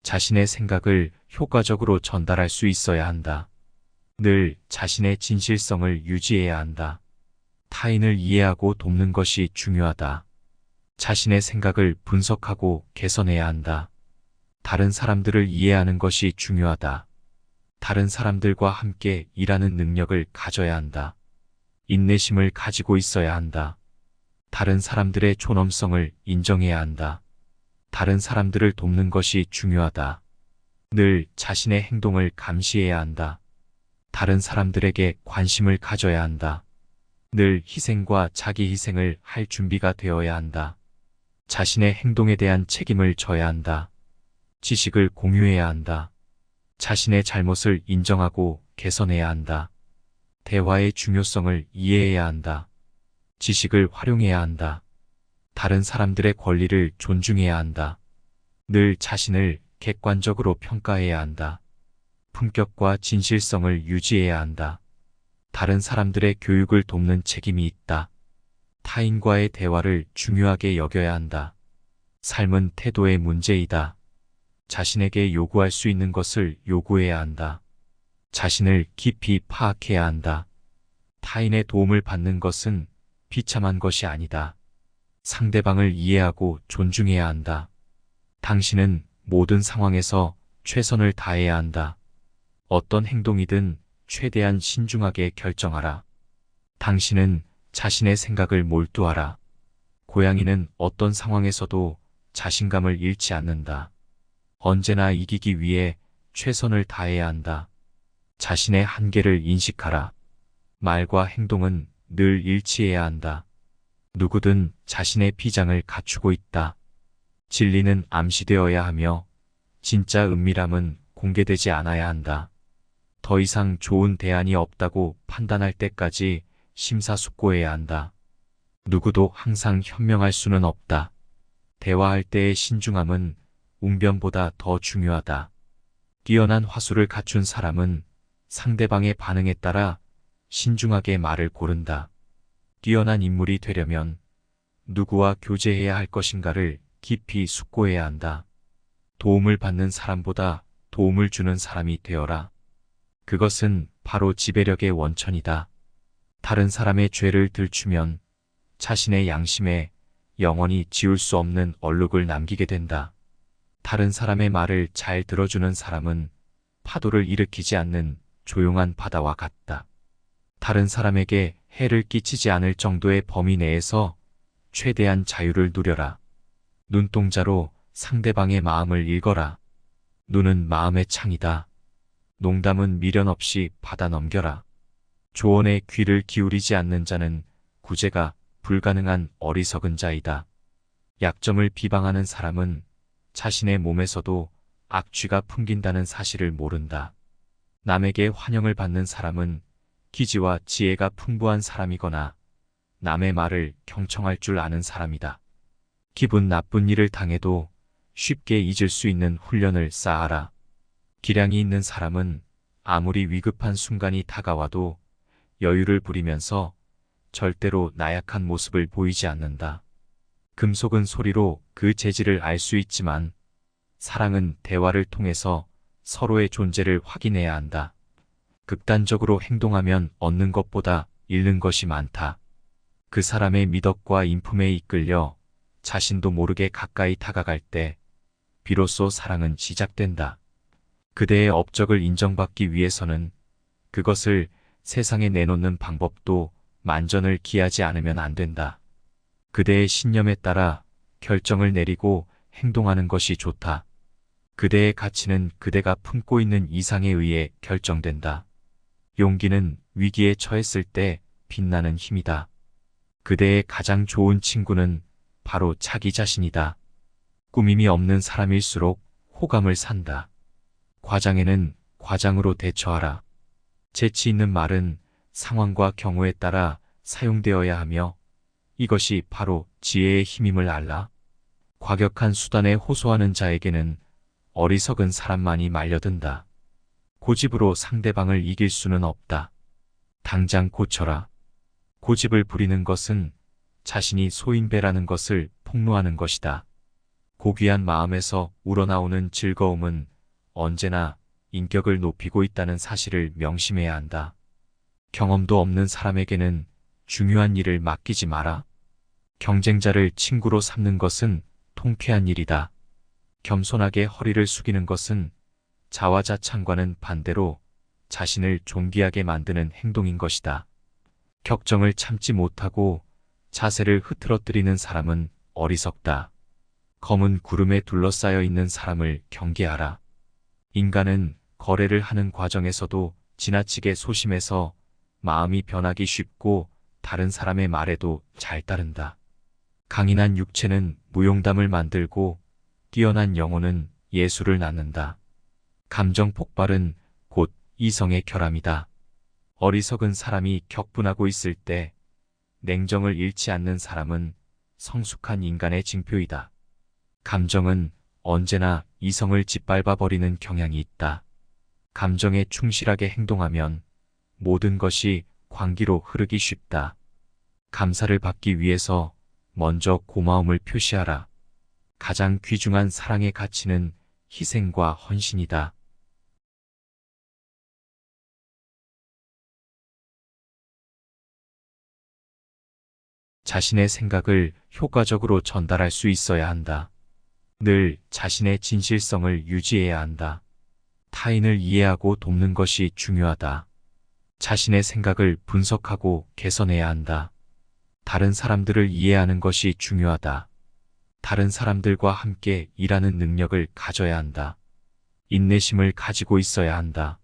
자신의 생각을 효과적으로 전달할 수 있어야 한다. 늘 자신의 진실성을 유지해야 한다. 타인을 이해하고 돕는 것이 중요하다. 자신의 생각을 분석하고 개선해야 한다. 다른 사람들을 이해하는 것이 중요하다. 다른 사람들과 함께 일하는 능력을 가져야 한다. 인내심을 가지고 있어야 한다. 다른 사람들의 존엄성을 인정해야 한다. 다른 사람들을 돕는 것이 중요하다. 늘 자신의 행동을 감시해야 한다. 다른 사람들에게 관심을 가져야 한다. 늘 희생과 자기 희생을 할 준비가 되어야 한다. 자신의 행동에 대한 책임을 져야 한다. 지식을 공유해야 한다. 자신의 잘못을 인정하고 개선해야 한다. 대화의 중요성을 이해해야 한다. 지식을 활용해야 한다. 다른 사람들의 권리를 존중해야 한다. 늘 자신을 객관적으로 평가해야 한다. 품격과 진실성을 유지해야 한다. 다른 사람들의 교육을 돕는 책임이 있다. 타인과의 대화를 중요하게 여겨야 한다. 삶은 태도의 문제이다. 자신에게 요구할 수 있는 것을 요구해야 한다. 자신을 깊이 파악해야 한다. 타인의 도움을 받는 것은 비참한 것이 아니다. 상대방을 이해하고 존중해야 한다. 당신은 모든 상황에서 최선을 다해야 한다. 어떤 행동이든 최대한 신중하게 결정하라. 당신은 자신의 생각을 몰두하라. 고양이는 어떤 상황에서도 자신감을 잃지 않는다. 언제나 이기기 위해 최선을 다해야 한다. 자신의 한계를 인식하라. 말과 행동은 늘 일치해야 한다. 누구든 자신의 비장을 갖추고 있다. 진리는 암시되어야 하며 진짜 은밀함은 공개되지 않아야 한다. 더 이상 좋은 대안이 없다고 판단할 때까지 심사숙고해야 한다. 누구도 항상 현명할 수는 없다. 대화할 때의 신중함은 웅변보다 더 중요하다. 뛰어난 화술을 갖춘 사람은 상대방의 반응에 따라 신중하게 말을 고른다. 뛰어난 인물이 되려면 누구와 교제해야 할 것인가를 깊이 숙고해야 한다. 도움을 받는 사람보다 도움을 주는 사람이 되어라. 그것은 바로 지배력의 원천이다. 다른 사람의 죄를 들추면 자신의 양심에 영원히 지울 수 없는 얼룩을 남기게 된다. 다른 사람의 말을 잘 들어주는 사람은 파도를 일으키지 않는 조용한 바다와 같다. 다른 사람에게 해를 끼치지 않을 정도의 범위 내에서 최대한 자유를 누려라. 눈동자로 상대방의 마음을 읽어라. 눈은 마음의 창이다. 농담은 미련 없이 받아 넘겨라. 조언에 귀를 기울이지 않는 자는 구제가 불가능한 어리석은 자이다. 약점을 비방하는 사람은 자신의 몸에서도 악취가 풍긴다는 사실을 모른다. 남에게 환영을 받는 사람은 기지와 지혜가 풍부한 사람이거나 남의 말을 경청할 줄 아는 사람이다. 기분 나쁜 일을 당해도 쉽게 잊을 수 있는 훈련을 쌓아라. 기량이 있는 사람은 아무리 위급한 순간이 다가와도 여유를 부리면서 절대로 나약한 모습을 보이지 않는다. 금속은 소리로 그 재질을 알 수 있지만 사랑은 대화를 통해서 서로의 존재를 확인해야 한다. 극단적으로 행동하면 얻는 것보다 잃는 것이 많다. 그 사람의 미덕과 인품에 이끌려 자신도 모르게 가까이 다가갈 때 비로소 사랑은 시작된다. 그대의 업적을 인정받기 위해서는 그것을 세상에 내놓는 방법도 만전을 기하지 않으면 안 된다. 그대의 신념에 따라 결정을 내리고 행동하는 것이 좋다. 그대의 가치는 그대가 품고 있는 이상에 의해 결정된다. 용기는 위기에 처했을 때 빛나는 힘이다. 그대의 가장 좋은 친구는 바로 자기 자신이다. 꾸밈이 없는 사람일수록 호감을 산다. 과장에는 과장으로 대처하라. 재치 있는 말은 상황과 경우에 따라 사용되어야 하며 이것이 바로 지혜의 힘임을 알라. 과격한 수단에 호소하는 자에게는 어리석은 사람만이 말려든다. 고집으로 상대방을 이길 수는 없다. 당장 고쳐라. 고집을 부리는 것은 자신이 소인배라는 것을 폭로하는 것이다. 고귀한 마음에서 우러나오는 즐거움은 언제나 인격을 높이고 있다는 사실을 명심해야 한다. 경험도 없는 사람에게는 중요한 일을 맡기지 마라. 경쟁자를 친구로 삼는 것은 통쾌한 일이다. 겸손하게 허리를 숙이는 것은 자화자찬과는 반대로 자신을 존귀하게 만드는 행동인 것이다. 격정을 참지 못하고 자세를 흐트러뜨리는 사람은 어리석다. 검은 구름에 둘러싸여 있는 사람을 경계하라. 인간은 거래를 하는 과정에서도 지나치게 소심해서 마음이 변하기 쉽고 다른 사람의 말에도 잘 따른다. 강인한 육체는 무용담을 만들고 뛰어난 영혼은 예술을 낳는다. 감정 폭발은 곧 이성의 결함이다. 어리석은 사람이 격분하고 있을 때 냉정을 잃지 않는 사람은 성숙한 인간의 징표이다. 감정은 언제나 이성을 짓밟아 버리는 경향이 있다. 감정에 충실하게 행동하면 모든 것이 광기로 흐르기 쉽다. 감사를 받기 위해서 먼저 고마움을 표시하라. 가장 귀중한 사랑의 가치는 희생과 헌신이다. 자신의 생각을 효과적으로 전달할 수 있어야 한다. 늘 자신의 진실성을 유지해야 한다. 타인을 이해하고 돕는 것이 중요하다. 자신의 생각을 분석하고 개선해야 한다. 다른 사람들을 이해하는 것이 중요하다. 다른 사람들과 함께 일하는 능력을 가져야 한다. 인내심을 가지고 있어야 한다.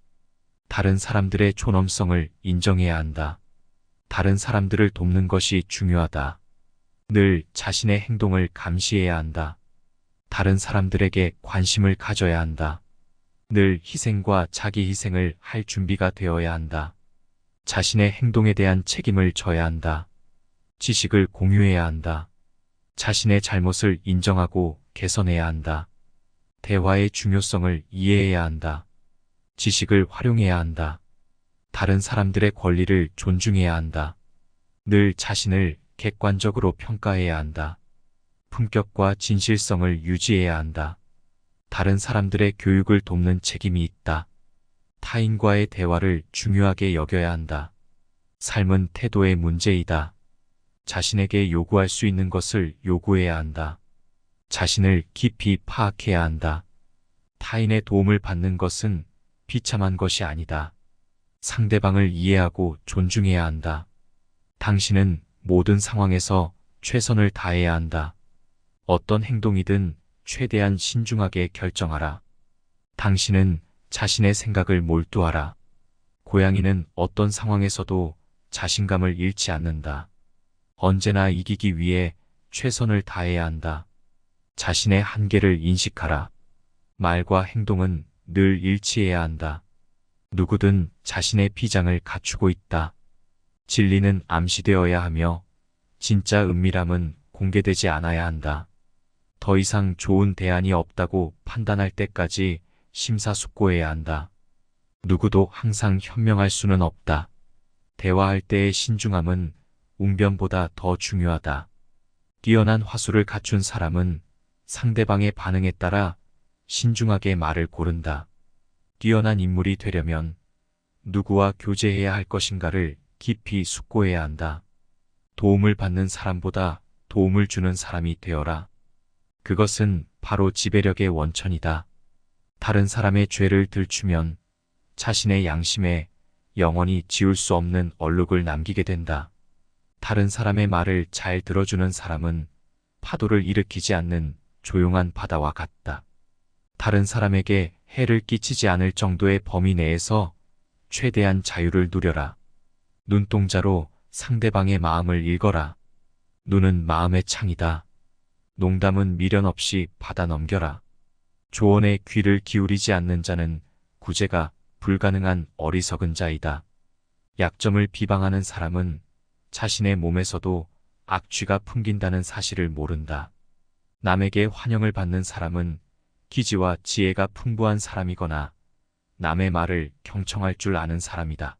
다른 사람들의 존엄성을 인정해야 한다. 다른 사람들을 돕는 것이 중요하다. 늘 자신의 행동을 감시해야 한다. 다른 사람들에게 관심을 가져야 한다. 늘 희생과 자기 희생을 할 준비가 되어야 한다. 자신의 행동에 대한 책임을 져야 한다. 지식을 공유해야 한다. 자신의 잘못을 인정하고 개선해야 한다. 대화의 중요성을 이해해야 한다. 지식을 활용해야 한다. 다른 사람들의 권리를 존중해야 한다. 늘 자신을 객관적으로 평가해야 한다. 품격과 진실성을 유지해야 한다. 다른 사람들의 교육을 돕는 책임이 있다. 타인과의 대화를 중요하게 여겨야 한다. 삶은 태도의 문제이다. 자신에게 요구할 수 있는 것을 요구해야 한다. 자신을 깊이 파악해야 한다. 타인의 도움을 받는 것은 비참한 것이 아니다. 상대방을 이해하고 존중해야 한다. 당신은 모든 상황에서 최선을 다해야 한다. 어떤 행동이든 최대한 신중하게 결정하라. 당신은 자신의 생각을 몰두하라. 고양이는 어떤 상황에서도 자신감을 잃지 않는다. 언제나 이기기 위해 최선을 다해야 한다. 자신의 한계를 인식하라. 말과 행동은 늘 일치해야 한다. 누구든 자신의 비장을 갖추고 있다. 진리는 암시되어야 하며 진짜 은밀함은 공개되지 않아야 한다. 더 이상 좋은 대안이 없다고 판단할 때까지 심사숙고해야 한다. 누구도 항상 현명할 수는 없다. 대화할 때의 신중함은 웅변보다 더 중요하다. 뛰어난 화술을 갖춘 사람은 상대방의 반응에 따라 신중하게 말을 고른다. 뛰어난 인물이 되려면 누구와 교제해야 할 것인가를 깊이 숙고해야 한다. 도움을 받는 사람보다 도움을 주는 사람이 되어라. 그것은 바로 지배력의 원천이다. 다른 사람의 죄를 들추면 자신의 양심에 영원히 지울 수 없는 얼룩을 남기게 된다. 다른 사람의 말을 잘 들어주는 사람은 파도를 일으키지 않는 조용한 바다와 같다. 다른 사람에게 해를 끼치지 않을 정도의 범위 내에서 최대한 자유를 누려라. 눈동자로 상대방의 마음을 읽어라. 눈은 마음의 창이다. 농담은 미련 없이 받아 넘겨라. 조언에 귀를 기울이지 않는 자는 구제가 불가능한 어리석은 자이다. 약점을 비방하는 사람은 자신의 몸에서도 악취가 풍긴다는 사실을 모른다. 남에게 환영을 받는 사람은 기지와 지혜가 풍부한 사람이거나 남의 말을 경청할 줄 아는 사람이다.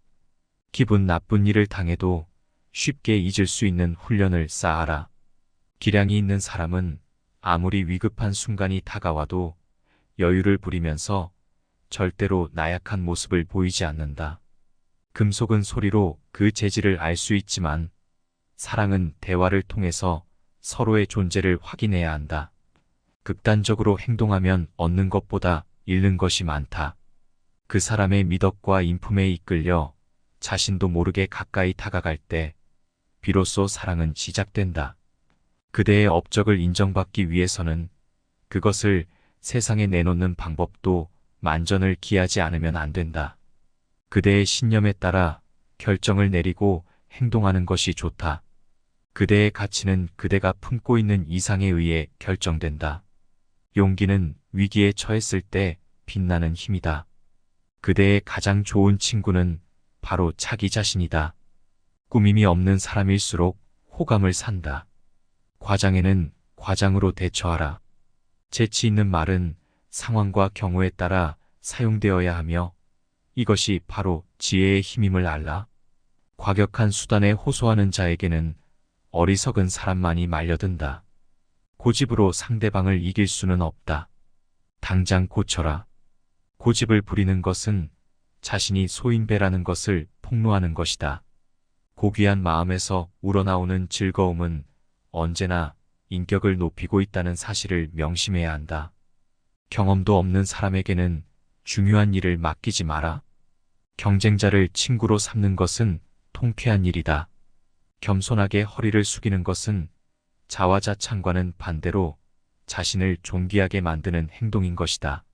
기분 나쁜 일을 당해도 쉽게 잊을 수 있는 훈련을 쌓아라. 기량이 있는 사람은 아무리 위급한 순간이 다가와도 여유를 부리면서 절대로 나약한 모습을 보이지 않는다. 금속은 소리로 그 재질을 알 수 있지만 사랑은 대화를 통해서 서로의 존재를 확인해야 한다. 극단적으로 행동하면 얻는 것보다 잃는 것이 많다. 그 사람의 미덕과 인품에 이끌려 자신도 모르게 가까이 다가갈 때 비로소 사랑은 시작된다. 그대의 업적을 인정받기 위해서는 그것을 세상에 내놓는 방법도 만전을 기하지 않으면 안 된다. 그대의 신념에 따라 결정을 내리고 행동하는 것이 좋다. 그대의 가치는 그대가 품고 있는 이상에 의해 결정된다. 용기는 위기에 처했을 때 빛나는 힘이다. 그대의 가장 좋은 친구는 바로 자기 자신이다. 꾸밈이 없는 사람일수록 호감을 산다. 과장에는 과장으로 대처하라. 재치 있는 말은 상황과 경우에 따라 사용되어야 하며 이것이 바로 지혜의 힘임을 알라. 과격한 수단에 호소하는 자에게는 어리석은 사람만이 말려든다. 고집으로 상대방을 이길 수는 없다. 당장 고쳐라. 고집을 부리는 것은 자신이 소인배라는 것을 폭로하는 것이다. 고귀한 마음에서 우러나오는 즐거움은 언제나 인격을 높이고 있다는 사실을 명심해야 한다. 경험도 없는 사람에게는 중요한 일을 맡기지 마라. 경쟁자를 친구로 삼는 것은 통쾌한 일이다. 겸손하게 허리를 숙이는 것은 자화자찬과는 반대로 자신을 존귀하게 만드는 행동인 것이다.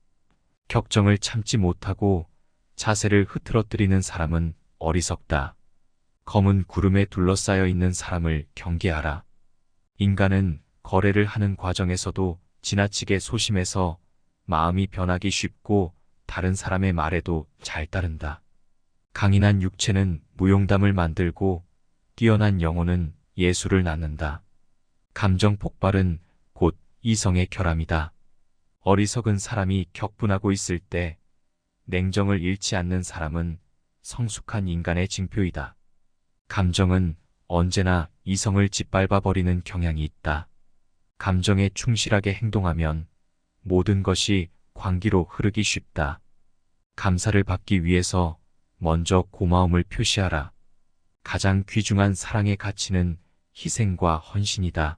격정을 참지 못하고 자세를 흐트러뜨리는 사람은 어리석다. 검은 구름에 둘러싸여 있는 사람을 경계하라. 인간은 거래를 하는 과정에서도 지나치게 소심해서 마음이 변하기 쉽고 다른 사람의 말에도 잘 따른다. 강인한 육체는 무용담을 만들고 뛰어난 영혼은 예술을 낳는다. 감정 폭발은 곧 이성의 결함이다. 어리석은 사람이 격분하고 있을 때 냉정을 잃지 않는 사람은 성숙한 인간의 징표이다. 감정은 언제나 이성을 짓밟아버리는 경향이 있다. 감정에 충실하게 행동하면 모든 것이 광기로 흐르기 쉽다. 감사를 받기 위해서 먼저 고마움을 표시하라. 가장 귀중한 사랑의 가치는 희생과 헌신이다.